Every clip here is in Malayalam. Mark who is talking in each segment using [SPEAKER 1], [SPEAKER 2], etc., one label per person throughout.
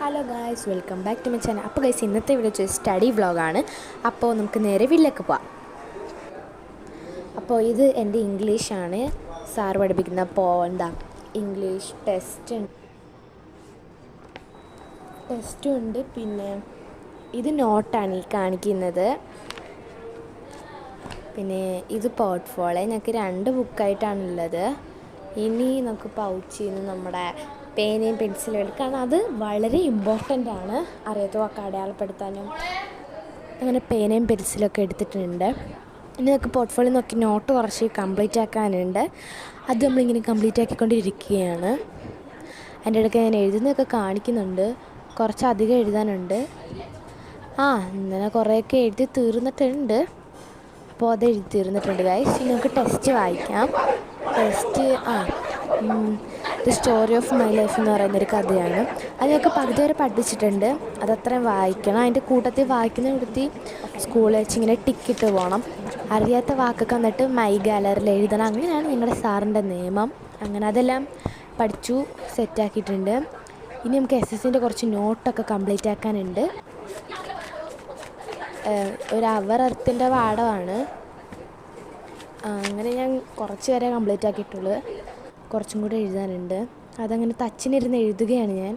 [SPEAKER 1] Hello guys, welcome back to my channel. അപ്പോൾ ഗൈസ്, ഇന്നത്തെ വീഡിയോ സ്റ്റഡി വ്ളോഗാണ്. അപ്പോൾ നമുക്ക് നേരെ വീട്ടിലേക്ക് പോവാം. അപ്പോൾ ഇത് എൻ്റെ ഇംഗ്ലീഷാണ്. സാർ പഠിപ്പിക്കുന്ന ഇംഗ്ലീഷ് ടെസ്റ്റും ഉണ്ട്. പിന്നെ ഇത് നോട്ടാണ് ഈ കാണിക്കുന്നത്. പിന്നെ ഇത് പോർട്ട്ഫോളിയോ. ഞങ്ങൾക്ക് 2 ബുക്കായിട്ടാണുള്ളത്. ഇനി നമുക്ക് പൗച്ചിൽ നിന്ന് നമ്മുടെ പേനയും പെൻസിലും എടുക്കാൻ. അത് വളരെ ഇമ്പോർട്ടൻ്റ് ആണ്. അറിയാത്ത വാക്ക് അടയാളപ്പെടുത്താനും അങ്ങനെ പേനയും പെൻസിലൊക്കെ എടുത്തിട്ടുണ്ട്. ഇനി നമുക്ക് പോർട്ട്ഫോളിയോ നോക്കി നോട്ട് കുറച്ച് കംപ്ലീറ്റ് ആക്കാനുണ്ട്. അത് നമ്മളിങ്ങനെ കംപ്ലീറ്റ് ആക്കിക്കൊണ്ടിരിക്കുകയാണ്. അതിൻ്റെ ഇടയ്ക്ക് ഞാൻ എഴുതുന്നതൊക്കെ കാണിക്കുന്നുണ്ട്. കുറച്ചധികം എഴുതാനുണ്ട്. ഇങ്ങനെ കുറേയൊക്കെ എഴുതി തീർന്നിട്ടുണ്ട്. അപ്പോൾ അത് എഴുതി തീർന്നിട്ടുണ്ട് ഗൈസ്. ഇനി നമുക്ക് ടെസ്റ്റ് വായിക്കാം. Test the story of my life എന്ന് പറയുന്നൊരു കഥയാണ്. അത് ഞങ്ങൾക്ക് പകുതി വരെ പഠിപ്പിച്ചിട്ടുണ്ട്. അതത്രയും വായിക്കണം. അതിൻ്റെ കൂട്ടത്തിൽ വായിക്കുന്ന കൂട്ടത്തിൽ സ്കൂളിൽ വെച്ച് ഇങ്ങനെ ടിക്കിട്ട് പോകണം. അറിയാത്ത വാക്കൊക്കെ വന്നിട്ട് മൈ ഗാലറിയിൽ എഴുതണം. അങ്ങനെയാണ് ഞങ്ങളുടെ സാറിൻ്റെ നിയമം. അങ്ങനെ അതെല്ലാം പഠിച്ചു, സെറ്റാക്കിയിട്ടുണ്ട്. ഇനി നമുക്ക് SSൻ്റെ കുറച്ച് നോട്ടൊക്കെ കംപ്ലീറ്റ് ആക്കാനുണ്ട്. ഒരു അവറത്തിൻ്റെ പാഠമാണ്. അങ്ങനെ ഞാൻ കുറച്ച് വരെ കംപ്ലീറ്റ് ആക്കിയിട്ടുള്ളൂ. കുറച്ചും കൂടെ എഴുതാനുണ്ട്. അതങ്ങനെ തച്ചിനിരുന്ന് എഴുതുകയാണ് ഞാൻ.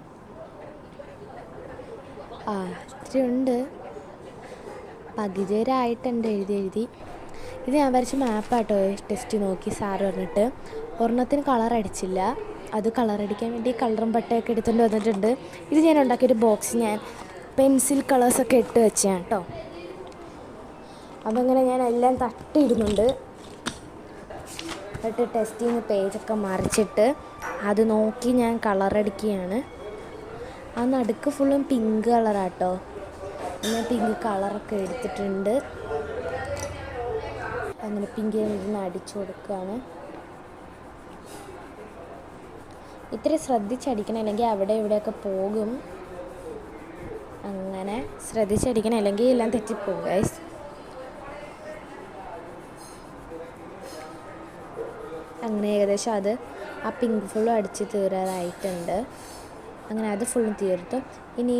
[SPEAKER 1] ഇത്രയുണ്ട്. പകുതി വരെ ആയിട്ടുണ്ട് എഴുതി. ഇത് ഞാൻ വരച്ച മാപ്പാട്ടോ. ടെസ്റ്റ് നോക്കി സാറ് പറഞ്ഞിട്ട് ഒരെണ്ണത്തിന് കളർ അടിച്ചില്ല. അത് കളറടിക്കാൻ വേണ്ടി കളറും പട്ടയൊക്കെ എടുത്തുകൊണ്ട് വന്നിട്ടുണ്ട്. ഇത് ഞാൻ ഉണ്ടാക്കിയൊരു ബോക്സ് ഞാൻ പെൻസിൽ കളേഴ്സൊക്കെ ഇട്ട് വെച്ചാണ് കേട്ടോ. അതങ്ങനെ ഞാൻ എല്ലാം തട്ടിയിടുന്നുണ്ട്. എന്നിട്ട് ടെസ്റ്റിൽ നിന്ന് പേജൊക്കെ മറിച്ചിട്ട് അത് നോക്കി ഞാൻ കളറടിക്കുകയാണ്. ആ നടുക്ക് ഫുള്ളും പിങ്ക് കളറാട്ടോ. ഞാൻ പിങ്ക് കളറൊക്കെ എടുത്തിട്ടുണ്ട്. അങ്ങനെ പിങ്ക് ഇരുന്ന് അടിച്ചു കൊടുക്കുകയാണ്. ഇത്തിരി ശ്രദ്ധിച്ചടിക്കണം, അല്ലെങ്കിൽ അവിടെ ഇവിടെയൊക്കെ പോകും. അങ്ങനെ ശ്രദ്ധിച്ചടിക്കണം, അല്ലെങ്കിൽ എല്ലാം തെറ്റിപ്പോകും ഗൈസ്. അങ്ങനെ ഏകദേശം അത് ആ പിങ്ക് ഫുള്ളും അടിച്ച് തീരാറായിട്ടുണ്ട്. അങ്ങനെ അത് ഫുള്ളും തീർത്തു. ഇനി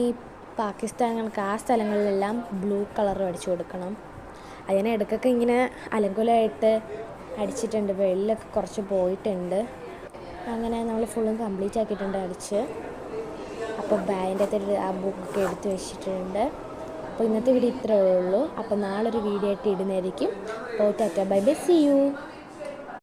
[SPEAKER 1] പാകിസ്ഥാനുകൾക്ക് ആ സ്ഥലങ്ങളിലെല്ലാം ബ്ലൂ കളർ അടിച്ചു കൊടുക്കണം. അതിന് ഇടയ്ക്കൊക്കെ ഇങ്ങനെ അലങ്കുലമായിട്ട് അടിച്ചിട്ടുണ്ട്. വെള്ളമൊക്കെ കുറച്ച് പോയിട്ടുണ്ട്. അങ്ങനെ നമ്മൾ ഫുള്ളും കംപ്ലീറ്റ് ആക്കിയിട്ടുണ്ട് അടിച്ച്. അപ്പോൾ ബാഗിൻ്റെ അകത്ത് ആ ബുക്കൊക്കെ എടുത്ത് വെച്ചിട്ടുണ്ട്. അപ്പോൾ ഇന്നത്തെ വീഡിയോ ഇത്രയേ ഉള്ളൂ. അപ്പോൾ നാളൊരു വീഡിയോ ആയിട്ട് ഇടുന്നതായിരിക്കും. അപ്പോൾ tata bye bye, see U.